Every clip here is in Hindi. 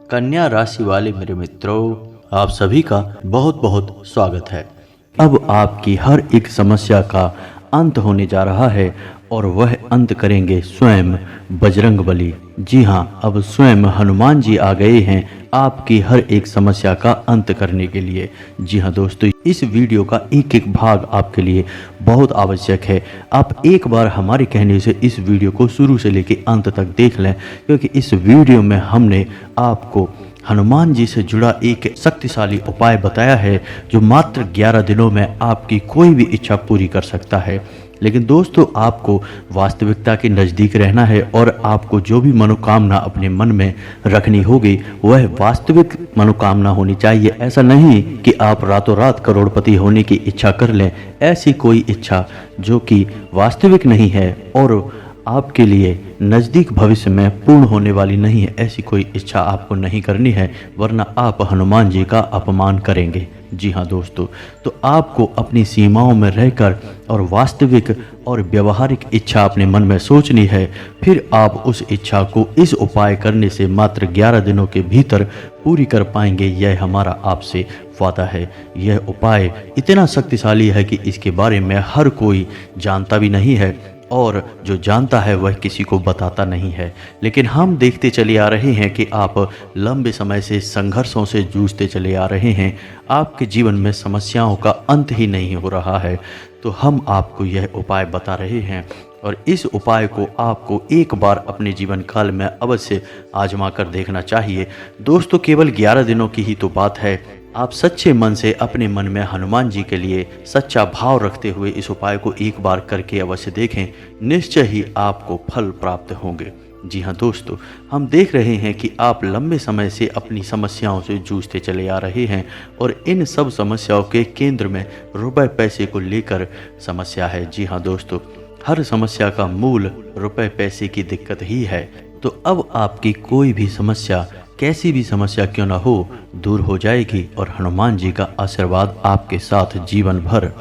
कन्या राशि वाले मेरे मित्रों, आप सभी का बहुत बहुत स्वागत है। अब आपकी हर एक समस्या का अंत होने जा रहा है और वह अंत करेंगे स्वयं बजरंगबली। जी हाँ, अब स्वयं हनुमान जी आ गए हैं आपकी हर एक समस्या का अंत करने के लिए। जी हाँ दोस्तों, इस वीडियो का एक एक भाग आपके लिए बहुत आवश्यक है। आप एक बार हमारे कहने से इस वीडियो को शुरू से लेकर अंत तक देख लें, क्योंकि इस वीडियो में हमने आपको हनुमान जी से जुड़ा एक शक्तिशाली उपाय बताया है जो मात्र 11 दिनों में आपकी कोई भी इच्छा पूरी कर सकता है। लेकिन दोस्तों, आपको वास्तविकता के नज़दीक रहना है और आपको जो भी मनोकामना अपने मन में रखनी होगी वह वास्तविक मनोकामना होनी चाहिए। ऐसा नहीं कि आप रातों रात करोड़पति होने की इच्छा कर लें। ऐसी कोई इच्छा जो कि वास्तविक नहीं है और आपके लिए नज़दीक भविष्य में पूर्ण होने वाली नहीं है, ऐसी कोई इच्छा आपको नहीं करनी है, वरना आप हनुमान जी का अपमान करेंगे। जी हाँ दोस्तों, तो आपको अपनी सीमाओं में रहकर और वास्तविक और व्यवहारिक इच्छा अपने मन में सोचनी है। फिर आप उस इच्छा को इस उपाय करने से मात्र 11 दिनों के भीतर पूरी कर पाएंगे। यह हमारा आपसे वादा है। यह उपाय इतना शक्तिशाली है कि इसके बारे में हर कोई जानता भी नहीं है और जो जानता है वह किसी को बताता नहीं है। लेकिन हम देखते चले आ रहे हैं कि आप लंबे समय से संघर्षों से जूझते चले आ रहे हैं। आपके जीवन में समस्याओं का अंत ही नहीं हो रहा है। तो हम आपको यह उपाय बता रहे हैं और इस उपाय को आपको एक बार अपने जीवन काल में अवश्य आजमा कर देखना चाहिए। दोस्तों, केवल 11 दिनों की ही तो बात है। आप सच्चे मन से अपने मन में हनुमान जी के लिए सच्चा भाव रखते हुए इस उपाय को एक बार करके अवश्य देखें। निश्चय ही आपको फल प्राप्त होंगे। जी हाँ दोस्तों, हम देख रहे हैं कि आप लंबे समय से अपनी समस्याओं से जूझते चले आ रहे हैं और इन सब समस्याओं के केंद्र में रुपए पैसे को लेकर समस्या है। जी हाँ दोस्तों, हर समस्या का मूल रुपए पैसे की दिक्कत ही है। तो अब आपकी कोई भी समस्या, कैसी भी समस्या क्यों ना हो, दूर हो जाएगी और हनुमान जी का आशीर्वाद आपके साथ जीवन भर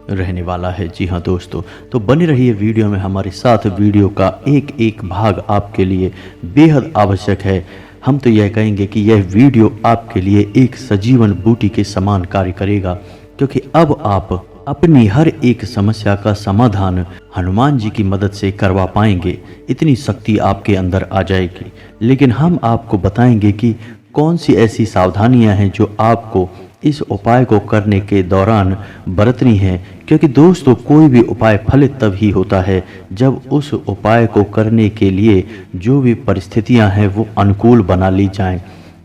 रहने वाला है। जी हाँ दोस्तों, तो बने रहिए वीडियो में हमारे साथ। वीडियो का एक एक भाग आपके लिए बेहद आवश्यक है। हम तो यह कहेंगे कि यह वीडियो आपके लिए एक सजीवन बूटी के समान कार्य करेगा, क्योंकि अब आप अपनी हर एक समस्या का समाधान हनुमान जी की मदद से करवा पाएंगे। इतनी शक्ति आपके अंदर आ जाएगी। लेकिन हम आपको बताएंगे कि कौन सी ऐसी सावधानियां हैं जो आपको इस उपाय को करने के दौरान बरतनी है। क्योंकि दोस्तों, कोई भी उपाय फलित तब ही होता है जब उस उपाय को करने के लिए जो भी परिस्थितियां हैं वो अनुकूल बना ली जाएं।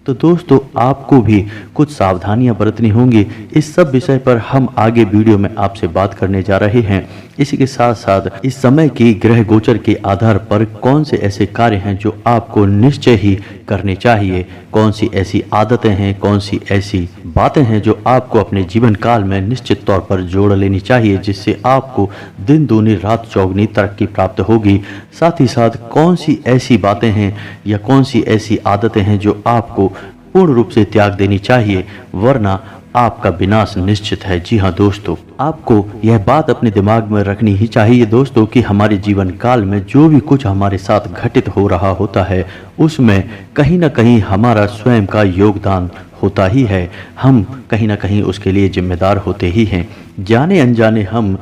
तो दोस्तों, आपको भी कुछ सावधानियां बरतनी होंगी। इस सब विषय पर हम आगे वीडियो में आपसे बात करने जा रहे हैं। इसी के साथ साथ इस समय की ग्रह गोचर के आधार पर कौन से ऐसे कार्य हैं जो आपको निश्चय ही करने चाहिए, कौन सी ऐसी आदतें हैं, कौन सी ऐसी बातें हैं जो आपको अपने जीवन काल में निश्चित तौर पर जोड़ लेनी चाहिए, जिससे आपको दिन दूनी रात चौगुनी तरक्की प्राप्त होगी। साथ ही साथ कौन सी ऐसी बातें हैं या कौन सी ऐसी आदतें हैं जो आपको पूर्ण रूप से त्याग देनी चाहिए, वरना आपका विनाश निश्चित है। जी हाँ दोस्तों, आपको यह बात अपने दिमाग में रखनी ही चाहिए दोस्तों कि हमारे जीवन काल में जो भी कुछ हमारे साथ घटित हो रहा होता है उसमें कहीं ना कहीं हमारा स्वयं का योगदान होता ही है। हम कहीं ना कहीं उसके लिए जिम्मेदार होते ही हैं। जाने अनजाने हम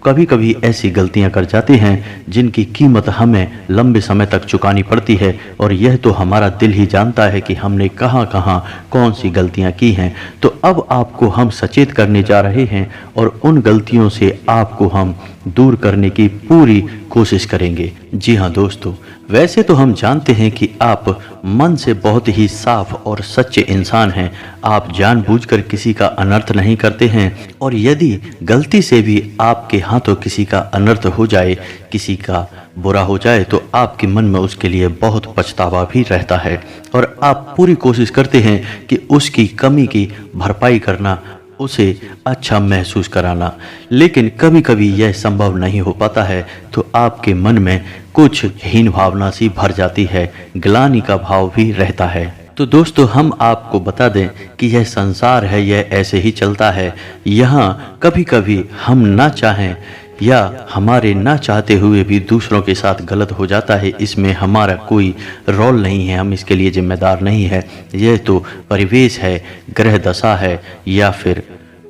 कभी कभी ऐसी गलतियां कर जाते हैं जिनकी कीमत हमें लंबे समय तक चुकानी पड़ती है, और यह तो हमारा दिल ही जानता है कि हमने कहां कहां कौन सी गलतियां की हैं। तो अब आपको हम सचेत करने जा रहे हैं और उन गलतियों से आपको हम दूर करने की पूरी कोशिश करेंगे। जी हाँ दोस्तों, वैसे तो हम जानते हैं कि आप मन से बहुत ही साफ और सच्चे इंसान हैं। आप जानबूझकर किसी का अनर्थ नहीं करते हैं, और यदि गलती से भी आपके हाथों किसी का अनर्थ हो जाए, किसी का बुरा हो जाए, तो आपके मन में उसके लिए बहुत पछतावा भी रहता है और आप पूरी कोशिश करते हैं कि उसकी कमी की भरपाई करना, उसे अच्छा महसूस कराना। लेकिन कभी कभी यह संभव नहीं हो पाता है, तो आपके मन में कुछ हीन भावना सी भर जाती है, ग्लानि का भाव भी रहता है। तो दोस्तों, हम आपको बता दें कि यह संसार है, यह ऐसे ही चलता है। यहाँ कभी कभी हम ना चाहें या हमारे ना चाहते हुए भी दूसरों के साथ गलत हो जाता है, इसमें हमारा कोई रोल नहीं है, हम इसके लिए जिम्मेदार नहीं है। यह तो परिवेश है, ग्रह दशा है या फिर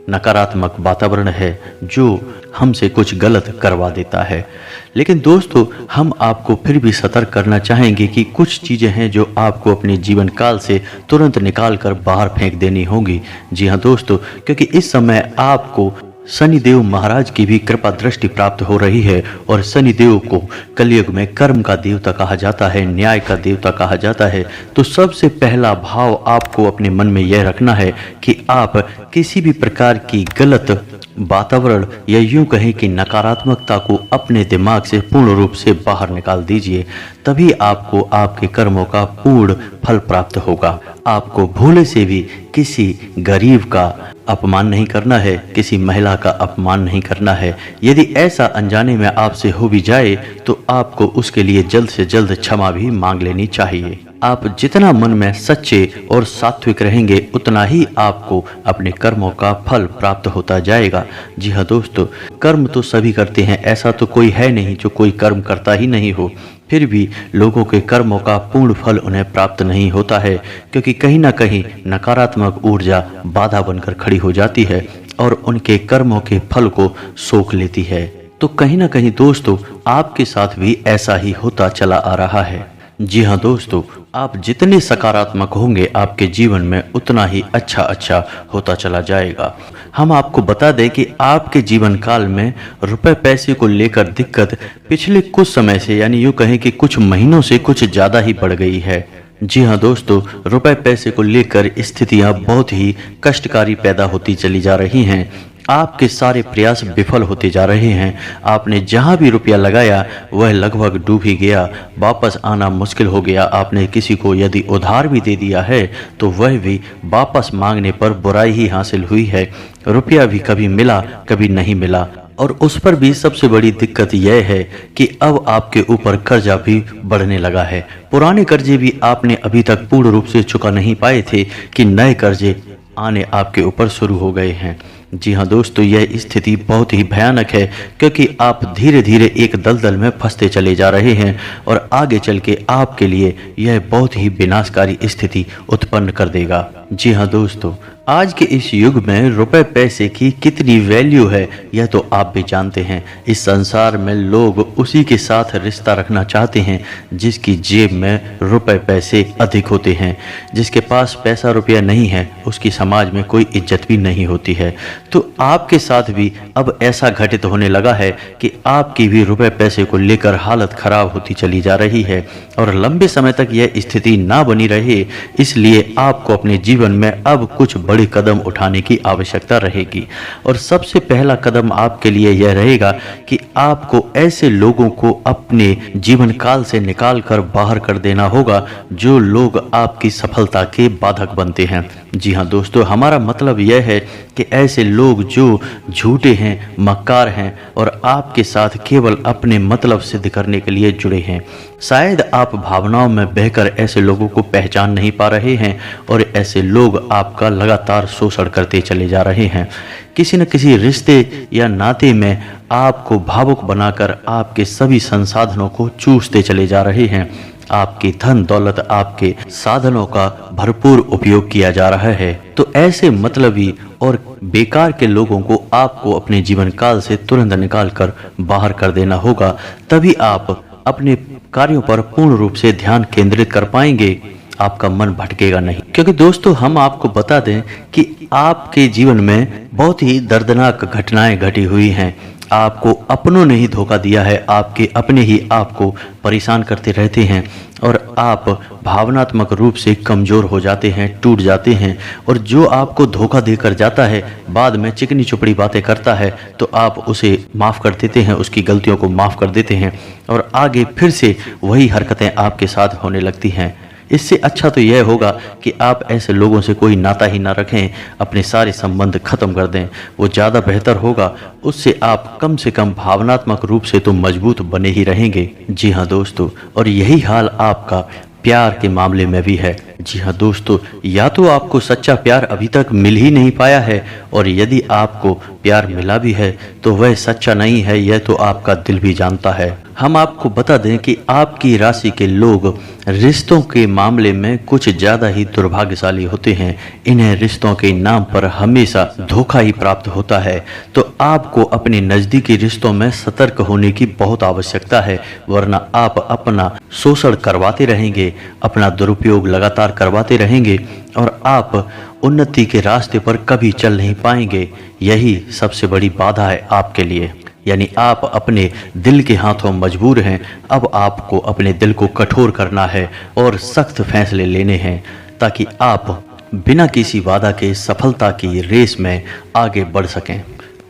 नकारात्मक वातावरण है जो हमसे कुछ गलत करवा देता है। लेकिन दोस्तों, हम आपको फिर भी सतर्क करना चाहेंगे कि कुछ चीज़ें हैं जो आपको अपने जीवन काल से तुरंत निकाल कर बाहर फेंक देनी होंगी। जी हाँ दोस्तों, क्योंकि इस समय आपको शनिदेव महाराज की भी कृपा दृष्टि प्राप्त हो रही है और शनिदेव को कलयुग में कर्म का देवता कहा जाता है, न्याय का देवता कहा जाता है। तो सबसे पहला भाव आपको अपने मन में यह रखना है कि आप किसी भी प्रकार की गलत वातावरण या यूं कहें कि नकारात्मकता को अपने दिमाग से पूर्ण रूप से बाहर निकाल दीजिए, तभी आपको आपके कर्मों का पूर्ण फल प्राप्त होगा। आपको भूले से भी किसी गरीब का अपमान नहीं करना है, किसी महिला का अपमान नहीं करना है। यदि ऐसा अनजाने में आपसे हो भी जाए तो आपको उसके लिए जल्द से जल्द क्षमा भी मांग लेनी चाहिए। आप जितना मन में सच्चे और सात्विक रहेंगे, उतना ही आपको अपने कर्मों का फल प्राप्त होता जाएगा। जी हाँ दोस्तों, कर्म तो सभी करते हैं, ऐसा तो कोई है नहीं जो कोई कर्म करता ही नहीं हो। फिर भी लोगों के कर्मों का पूर्ण फल उन्हें प्राप्त नहीं होता है, क्योंकि कहीं ना कहीं नकारात्मक ऊर्जा बाधा बनकर खड़ी हो जाती है और उनके कर्मों के फल को सोख लेती है। तो कहीं ना कहीं दोस्तों, आपके साथ भी ऐसा ही होता चला आ रहा है। जी हाँ दोस्तों, आप जितने सकारात्मक होंगे, आपके जीवन में उतना ही अच्छा होता चला जाएगा। हम आपको बता दें कि आपके जीवन काल में रुपए पैसे को लेकर दिक्कत पिछले कुछ समय से, यानी यूँ कहें कि कुछ महीनों से कुछ ज़्यादा ही बढ़ गई है। जी हाँ दोस्तों, रुपए पैसे को लेकर स्थितियाँ बहुत ही कष्टकारी पैदा होती चली जा रही हैं। आपके सारे प्रयास विफल होते जा रहे हैं। आपने जहां भी रुपया लगाया वह लगभग डूब ही गया, वापस आना मुश्किल हो गया। आपने किसी को यदि उधार भी दे दिया है तो वह भी वापस मांगने पर बुराई ही हासिल हुई है। रुपया भी कभी मिला कभी नहीं मिला, और उस पर भी सबसे बड़ी दिक्कत यह है कि अब आपके ऊपर कर्जा भी बढ़ने लगा है। पुराने कर्जे भी आपने अभी तक पूर्ण रूप से चुका नहीं पाए थे कि नए कर्जे आने आपके ऊपर शुरू हो गए हैं। जी हाँ दोस्तों, यह स्थिति बहुत ही भयानक है, क्योंकि आप धीरे धीरे एक दलदल में फंसते चले जा रहे हैं और आगे चल के आपके लिए यह बहुत ही विनाशकारी स्थिति उत्पन्न कर देगा। जी हाँ दोस्तों, आज के इस युग में रुपए पैसे की कितनी वैल्यू है यह तो आप भी जानते हैं। इस संसार में लोग उसी के साथ रिश्ता रखना चाहते हैं जिसकी जेब में रुपए पैसे अधिक होते हैं। जिसके पास पैसा रुपया नहीं है उसकी समाज में कोई इज्जत भी नहीं होती है। तो आपके साथ भी अब ऐसा घटित होने लगा है कि आपकी भी रुपए पैसे को लेकर हालत खराब होती चली जा रही है, और लंबे समय तक यह स्थिति ना बनी रहे, इसलिए आपको अपने जीवन में अब कुछ बड़े कदम उठाने की आवश्यकता रहेगी। और सबसे पहला कदम आपके लिए यह रहेगा कि आपको ऐसे लोगों को अपने जीवन काल से निकाल कर बाहर कर देना होगा जो लोग आपकी सफलता के बाधक बनते हैं। जी हाँ दोस्तों, हमारा मतलब यह है कि ऐसे लोग जो झूठे हैं, मक्कार हैं और आपके साथ केवल अपने मतलब सिद्ध करने के लिए जुड़े हैं। शायद आप भावनाओं में बहकर ऐसे लोगों को पहचान नहीं पा रहे हैं और ऐसे लोग आपका लगातार शोषण करते चले जा रहे हैं। किसी न किसी रिश्ते या नाते में आपको भावुक बनाकर आपके सभी संसाधनों को चूसते चले जा रहे हैं। आपकी धन दौलत, आपके साधनों का भरपूर उपयोग किया जा रहा है। तो ऐसे मतलबी और बेकार के लोगों को आपको अपने जीवन काल से तुरंत निकाल कर बाहर कर देना होगा, तभी आप अपने कार्यों पर पूर्ण रूप से ध्यान केंद्रित कर पाएंगे। आपका मन भटकेगा नहीं। क्योंकि दोस्तों, हम आपको बता दें कि आपके जीवन में बहुत ही दर्दनाक घटनाएं घटी हुई हैं। आपको अपनों ने ही धोखा दिया है, आपके अपने ही आपको परेशान करते रहते हैं और आप भावनात्मक रूप से कमज़ोर हो जाते हैं, टूट जाते हैं। और जो आपको धोखा देकर जाता है, बाद में चिकनी चुपड़ी बातें करता है, तो आप उसे माफ़ कर देते हैं, उसकी गलतियों को माफ़ कर देते हैं और आगे फिर से वही हरकतें आपके साथ होने लगती हैं। इससे अच्छा तो यह होगा कि आप ऐसे लोगों से कोई नाता ही ना रखें, अपने सारे संबंध खत्म कर दें, वो ज़्यादा बेहतर होगा। उससे आप कम से कम भावनात्मक रूप से तो मजबूत बने ही रहेंगे। जी हाँ दोस्तों, और यही हाल आपका प्यार के मामले में भी है। जी हाँ दोस्तों, या तो आपको सच्चा प्यार अभी तक मिल ही नहीं पाया है, और यदि आपको प्यार मिला भी है तो वह सच्चा नहीं है, यह तो आपका दिल भी जानता है। हम आपको बता दें कि आपकी राशि के लोग रिश्तों के मामले में कुछ ज़्यादा ही दुर्भाग्यशाली होते हैं। इन्हें रिश्तों के नाम पर हमेशा धोखा ही प्राप्त होता है। तो आपको अपने नज़दीकी रिश्तों में सतर्क होने की बहुत आवश्यकता है, वरना आप अपना शोषण करवाते रहेंगे, अपना दुरुपयोग लगातार करवाते रहेंगे और आप उन्नति के रास्ते पर कभी चल नहीं पाएंगे। यही सबसे बड़ी बाधा है आपके लिए। यानी आप अपने दिल के हाथों मजबूर हैं। अब आपको अपने दिल को कठोर करना है और सख्त फैसले लेने हैं, ताकि आप बिना किसी बाधा के सफलता की रेस में आगे बढ़ सकें।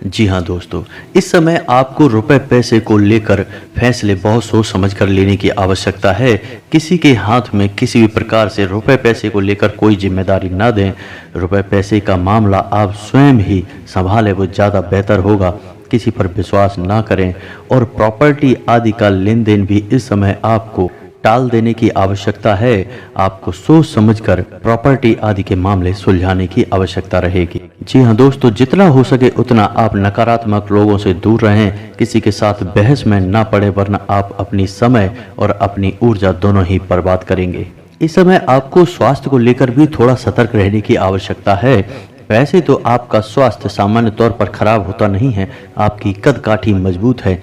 जी हाँ दोस्तों, इस समय आपको रुपए पैसे को लेकर फैसले बहुत सोच समझ कर लेने की आवश्यकता है। किसी के हाथ में किसी भी प्रकार से रुपए पैसे को लेकर कोई जिम्मेदारी ना दें। रुपए पैसे का मामला आप स्वयं ही संभालें, वो ज़्यादा बेहतर होगा। किसी पर विश्वास ना करें, और प्रॉपर्टी आदि का लेन देन भी इस समय आपको टाल देने की आवश्यकता है। आपको सोच समझकर प्रॉपर्टी आदि के मामले सुलझाने की आवश्यकता रहेगी। जी हाँ दोस्तों, जितना हो सके उतना आप नकारात्मक लोगों से दूर रहें, किसी के साथ बहस में ना पड़े, वरना आप अपनी समय और अपनी ऊर्जा दोनों ही बर्बाद करेंगे। इस समय आपको स्वास्थ्य को लेकर भी थोड़ा सतर्क रहने की आवश्यकता है। वैसे तो आपका स्वास्थ्य सामान्य तौर पर खराब होता नहीं है, आपकी कद काठी मजबूत है,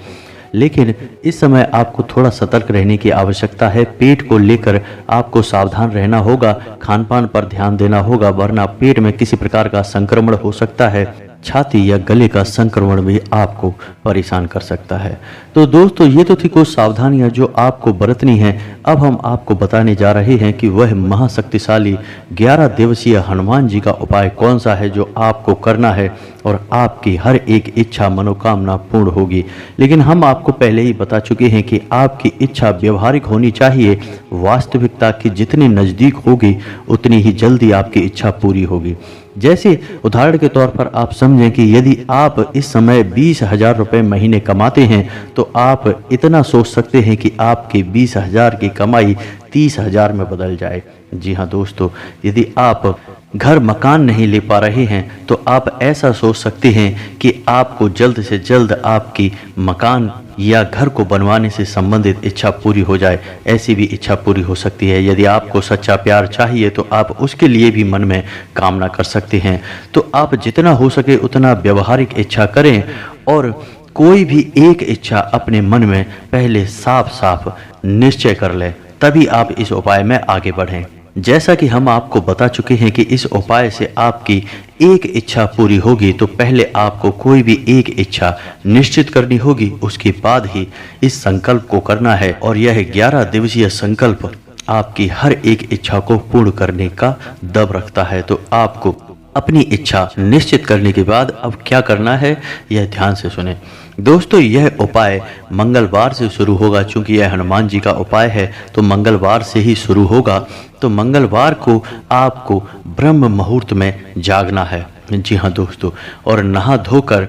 लेकिन इस समय आपको थोड़ा सतर्क रहने की आवश्यकता है। पेट को लेकर आपको सावधान रहना होगा, खान पान पर ध्यान देना होगा, वरना पेट में किसी प्रकार का संक्रमण हो सकता है। छाती या गले का संक्रमण भी आपको परेशान कर सकता है। तो दोस्तों, ये तो थी कुछ सावधानियां जो आपको बरतनी हैं। अब हम आपको बताने जा रहे हैं कि वह महाशक्तिशाली 11 दिवसीय हनुमान जी का उपाय कौन सा है जो आपको करना है, और आपकी हर एक इच्छा मनोकामना पूर्ण होगी। लेकिन हम आपको पहले ही बता चुके हैं कि आपकी इच्छा व्यवहारिक होनी चाहिए। वास्तविकता की जितनी नज़दीक होगी उतनी ही जल्दी आपकी इच्छा पूरी होगी। जैसे उदाहरण के तौर पर आप समझें कि यदि आप इस समय 20,000 रुपये महीने कमाते हैं, तो आप इतना सोच सकते हैं कि आपके 20,000 की कमाई 30,000 में बदल जाए। जी हाँ दोस्तों, यदि आप घर मकान नहीं ले पा रहे हैं, तो आप ऐसा सोच सकते हैं कि आपको जल्द से जल्द आपकी मकान या घर को बनवाने से संबंधित इच्छा पूरी हो जाए। ऐसी भी इच्छा पूरी हो सकती है। यदि आपको सच्चा प्यार चाहिए तो आप उसके लिए भी मन में कामना कर सकते हैं। तो आप जितना हो सके उतना व्यवहारिक इच्छा करें, और कोई भी एक इच्छा अपने मन में पहले साफ साफ निश्चय कर लें, तभी आप इस उपाय में आगे बढ़ें। जैसा कि हम आपको बता चुके हैं कि इस उपाय से आपकी एक इच्छा पूरी होगी, तो पहले आपको कोई भी एक इच्छा निश्चित करनी होगी, उसके बाद ही इस संकल्प को करना है। और यह 11 दिवसीय संकल्प आपकी हर एक इच्छा को पूर्ण करने का दम रखता है। तो आपको अपनी इच्छा निश्चित करने के बाद अब क्या करना है, यह ध्यान से सुने। दोस्तों, यह उपाय मंगलवार से शुरू होगा। चूंकि यह हनुमान जी का उपाय है तो मंगलवार से ही शुरू होगा। तो मंगलवार को आपको ब्रह्म मुहूर्त में जागना है। जी हाँ दोस्तों, और नहा धोकर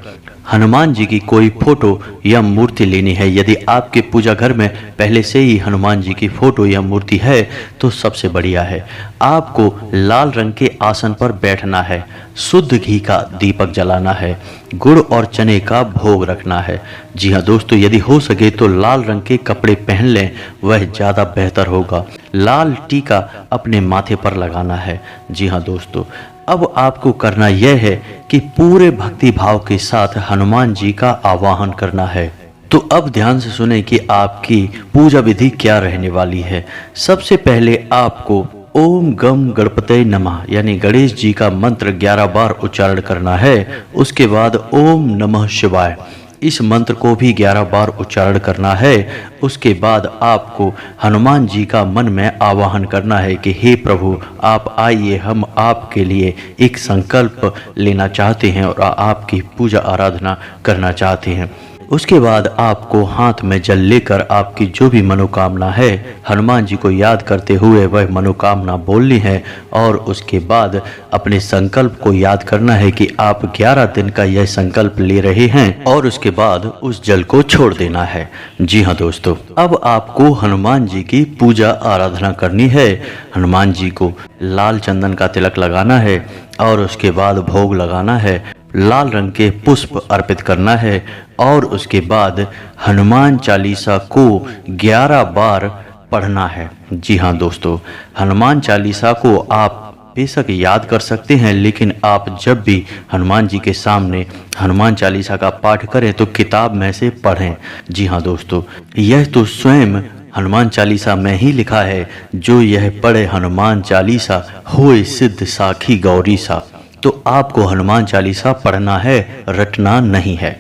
हनुमान जी की कोई फोटो या मूर्ति लेनी है। यदि आपके पूजा घर में पहले से ही हनुमान जी की फोटो या मूर्ति है तो सबसे बढ़िया है। आपको लाल रंग के आसन पर बैठना है, शुद्ध घी का दीपक जलाना है, गुड़ और चने का भोग रखना है। जी हाँ दोस्तों, यदि हो सके तो लाल रंग के कपड़े पहन लें, वह ज़्यादा बेहतर होगा। लाल टीका अपने माथे पर लगाना है। जी हाँ दोस्तों, अब आपको करना यह है कि पूरे भक्ति भाव के साथ हनुमान जी का आवाहन करना है। तो अब ध्यान से सुने कि आपकी पूजा विधि क्या रहने वाली है। सबसे पहले आपको ओम गम गणपते नमः यानी गणेश जी का मंत्र 11 बार उच्चारण करना है। उसके बाद ओम नमः शिवाय इस मंत्र को भी 11 बार उच्चारण करना है। उसके बाद आपको हनुमान जी का मन में आवाहन करना है कि हे प्रभु, आप आइए, हम आपके लिए एक संकल्प लेना चाहते हैं और आपकी पूजा आराधना करना चाहते हैं। उसके बाद आपको हाथ में जल लेकर आपकी जो भी मनोकामना है हनुमान जी को याद करते हुए वह मनोकामना बोलनी है और उसके बाद अपने संकल्प को याद करना है कि आप 11 दिन का यह संकल्प ले रहे हैं और उसके बाद उस जल को छोड़ देना है। जी हाँ दोस्तों, अब आपको हनुमान जी की पूजा आराधना करनी है। हनुमान जी को लाल चंदन का तिलक लगाना है और उसके बाद भोग लगाना है, लाल रंग के पुष्प अर्पित करना है और उसके बाद हनुमान चालीसा को 11 बार पढ़ना है। जी हाँ दोस्तों, हनुमान चालीसा को आप बेशक याद कर सकते हैं, लेकिन आप जब भी हनुमान जी के सामने हनुमान चालीसा का पाठ करें तो किताब में से पढ़ें। जी हाँ दोस्तों, यह तो स्वयं हनुमान चालीसा में ही लिखा है, जो यह पढ़े हनुमान चालीसा होए सिद्ध साखी गौरी सा। तो आपको हनुमान चालीसा पढ़ना है, रटना नहीं है।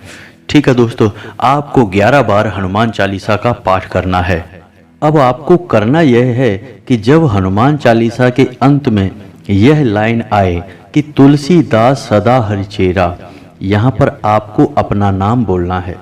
ठीक है दोस्तों, आपको 11 बार हनुमान चालीसा का पाठ करना है। अब आपको करना यह है कि जब हनुमान चालीसा के अंत में यह लाइन आए कि तुलसीदास सदा हरिचेरा, यहाँ पर आपको अपना नाम बोलना है।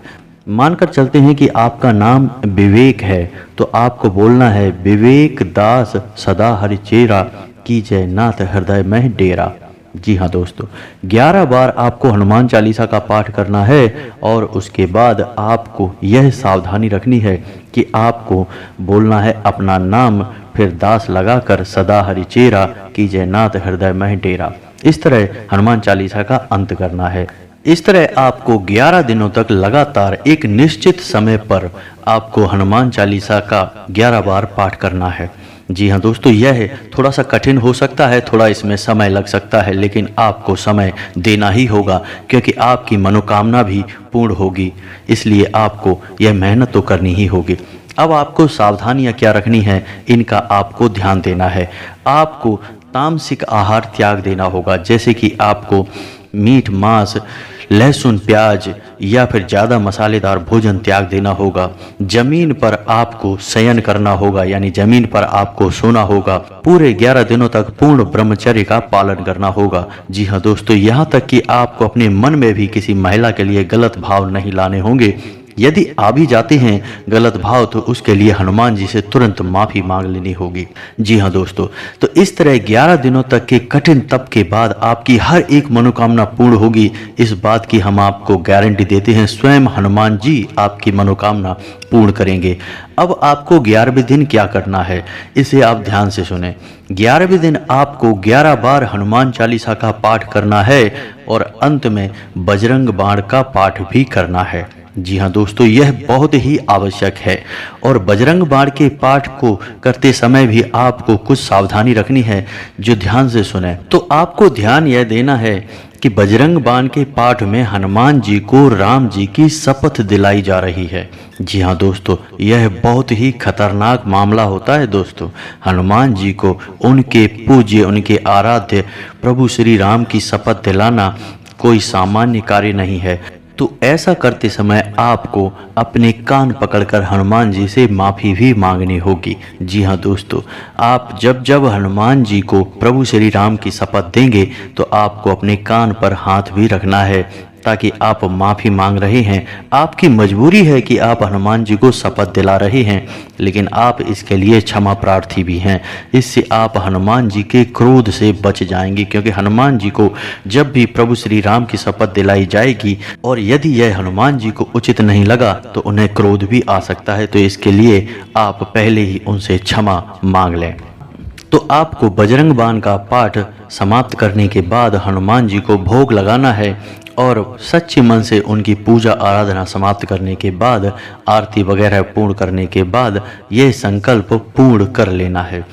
मानकर चलते हैं कि आपका नाम विवेक है, तो आपको बोलना है विवेक दास सदा हरिचेरा, कीजय नाथ हृदय में डेरा। जी हाँ दोस्तों, 11 बार आपको हनुमान चालीसा का पाठ करना है और उसके बाद आपको यह सावधानी रखनी है कि आपको बोलना है अपना नाम, फिर दास लगाकर सदा हरिचेरा, कीजय नाथ हृदय में डेरा। इस तरह हनुमान चालीसा का अंत करना है। इस तरह आपको 11 दिनों तक लगातार एक निश्चित समय पर आपको हनुमान चालीसा का 11 बार पाठ करना है। जी हाँ दोस्तों, यह थोड़ा सा कठिन हो सकता है, थोड़ा इसमें समय लग सकता है, लेकिन आपको समय देना ही होगा क्योंकि आपकी मनोकामना भी पूर्ण होगी, इसलिए आपको यह मेहनत तो करनी ही होगी। अब आपको सावधानियां क्या रखनी है, इनका आपको ध्यान देना है। आपको तामसिक आहार त्याग देना होगा, जैसे कि आपको मीठ मांस, लहसुन, प्याज या फिर ज़्यादा मसालेदार भोजन त्याग देना होगा। जमीन पर आपको शयन करना होगा, यानी जमीन पर आपको सोना होगा। पूरे 11 दिनों तक पूर्ण ब्रह्मचर्य का पालन करना होगा। जी हाँ दोस्तों, यहाँ तक कि आपको अपने मन में भी किसी महिला के लिए गलत भाव नहीं लाने होंगे। यदि आ भी जाते हैं गलत भाव तो उसके लिए हनुमान जी से तुरंत माफ़ी मांग लेनी होगी। जी हाँ दोस्तों, तो इस तरह 11 दिनों तक के कठिन तप के बाद आपकी हर एक मनोकामना पूर्ण होगी। इस बात की हम आपको गारंटी देते हैं, स्वयं हनुमान जी आपकी मनोकामना पूर्ण करेंगे। अब आपको 11वें दिन क्या करना है, इसे आप ध्यान से सुने। 11वें दिन आपको 11 बार हनुमान चालीसा का पाठ करना है और अंत में बजरंग बाण का पाठ भी करना है। जी हाँ दोस्तों, यह बहुत ही आवश्यक है और बजरंग बाण के पाठ को करते समय भी आपको कुछ सावधानी रखनी है, जो ध्यान से सुने। तो आपको ध्यान यह देना है कि बजरंग बाण के पाठ में हनुमान जी को राम जी की शपथ दिलाई जा रही है। जी हाँ दोस्तों, यह बहुत ही खतरनाक मामला होता है दोस्तों। हनुमान जी को उनके पूज्य, उनके आराध्य प्रभु श्री राम की शपथ दिलाना कोई सामान्य कार्य नहीं है। तो ऐसा करते समय आपको अपने कान पकड़कर हनुमान जी से माफ़ी भी मांगनी होगी। जी हाँ दोस्तों, आप जब जब हनुमान जी को प्रभु श्री राम की शपथ देंगे तो आपको अपने कान पर हाथ भी रखना है, ताकि आप माफ़ी मांग रहे हैं। आपकी मजबूरी है कि आप हनुमान जी को शपथ दिला रहे हैं, लेकिन आप इसके लिए क्षमा प्रार्थी भी हैं। इससे आप हनुमान जी के क्रोध से बच जाएंगे, क्योंकि हनुमान जी को जब भी प्रभु श्री राम की शपथ दिलाई जाएगी और यदि यह हनुमान जी को उचित नहीं लगा तो उन्हें क्रोध भी आ सकता है। तो इसके लिए आप पहले ही उनसे क्षमा मांग लें। तो आपको बजरंग बाण का पाठ समाप्त करने के बाद हनुमान जी को भोग लगाना है और सच्चे मन से उनकी पूजा आराधना समाप्त करने के बाद, आरती वगैरह पूर्ण करने के बाद यह संकल्प पूर्ण कर लेना है।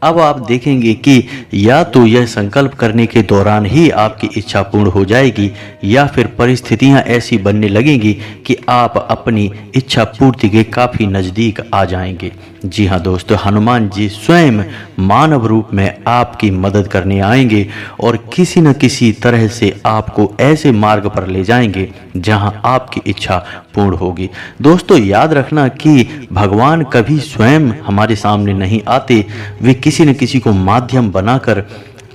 अब आप देखेंगे कि या तो यह संकल्प करने के दौरान ही आपकी इच्छा पूर्ण हो जाएगी या फिर परिस्थितियां ऐसी बनने लगेंगी कि आप अपनी इच्छा पूर्ति के काफ़ी नज़दीक आ जाएंगे। जी हाँ दोस्तों, हनुमान जी स्वयं मानव रूप में आपकी मदद करने आएंगे और किसी न किसी तरह से आपको ऐसे मार्ग पर ले जाएंगे जहां आपकी इच्छा पूर्ण होगी। दोस्तों याद रखना कि भगवान कभी स्वयं हमारे सामने नहीं आते, वे किसी न किसी को माध्यम बनाकर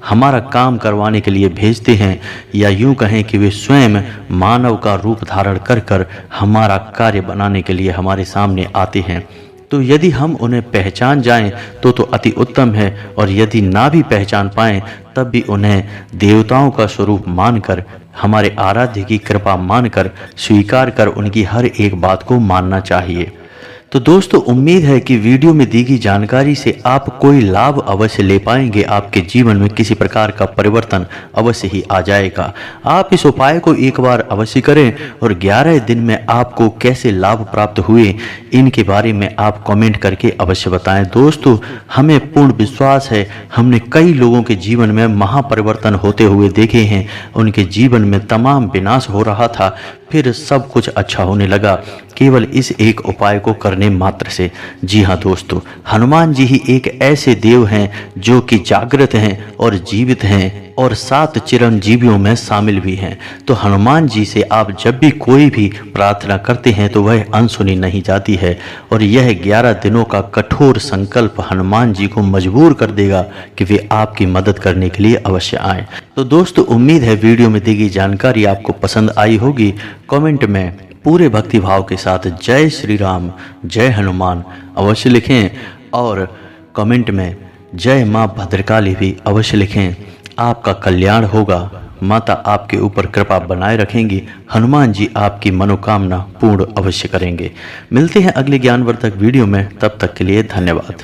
हमारा काम करवाने के लिए भेजते हैं, या यूं कहें कि वे स्वयं मानव का रूप धारण कर कर हमारा कार्य बनाने के लिए हमारे सामने आते हैं। तो यदि हम उन्हें पहचान जाएं तो अति उत्तम है, और यदि ना भी पहचान पाएं तब भी उन्हें देवताओं का स्वरूप मानकर, हमारे आराध्य की कृपा मानकर स्वीकार कर उनकी हर एक बात को मानना चाहिए। तो दोस्तों, उम्मीद है कि वीडियो में दी गई जानकारी से आप कोई लाभ अवश्य ले पाएंगे, आपके जीवन में किसी प्रकार का परिवर्तन अवश्य ही आ जाएगा। आप इस उपाय को एक बार अवश्य करें, और 11 दिन में आपको कैसे लाभ प्राप्त हुए इनके बारे में आप कमेंट करके अवश्य बताएं। दोस्तों, हमें पूर्ण विश्वास है, हमने कई लोगों के जीवन में महापरिवर्तन होते हुए देखे हैं। उनके जीवन में तमाम विनाश हो रहा था, फिर सब कुछ अच्छा होने लगा, केवल इस एक उपाय को करने मात्र से। जी हाँ दोस्तों, हनुमान जी ही एक ऐसे देव हैं जो कि जागृत हैं और जीवित हैं, और 7 चिरंजीवियों में शामिल भी हैं। तो हनुमान जी से आप जब भी कोई भी प्रार्थना करते हैं तो वह अनसुनी नहीं जाती है, और यह 11 दिनों का कठोर संकल्प हनुमान जी को मजबूर कर देगा कि वे आपकी मदद करने के लिए अवश्य आएं। तो दोस्तों, उम्मीद है वीडियो में दी गई जानकारी आपको पसंद आई होगी। कमेंट में पूरे भक्ति भाव के साथ जय श्री राम, जय हनुमान अवश्य लिखें, और कमेंट में जय माँ भद्रकाली भी अवश्य लिखें। आपका कल्याण होगा, माता आपके ऊपर कृपा बनाए रखेंगी, हनुमान जी आपकी मनोकामना पूर्ण अवश्य करेंगे। मिलते हैं अगले ज्ञानवर्धक वीडियो में, तब तक के लिए धन्यवाद।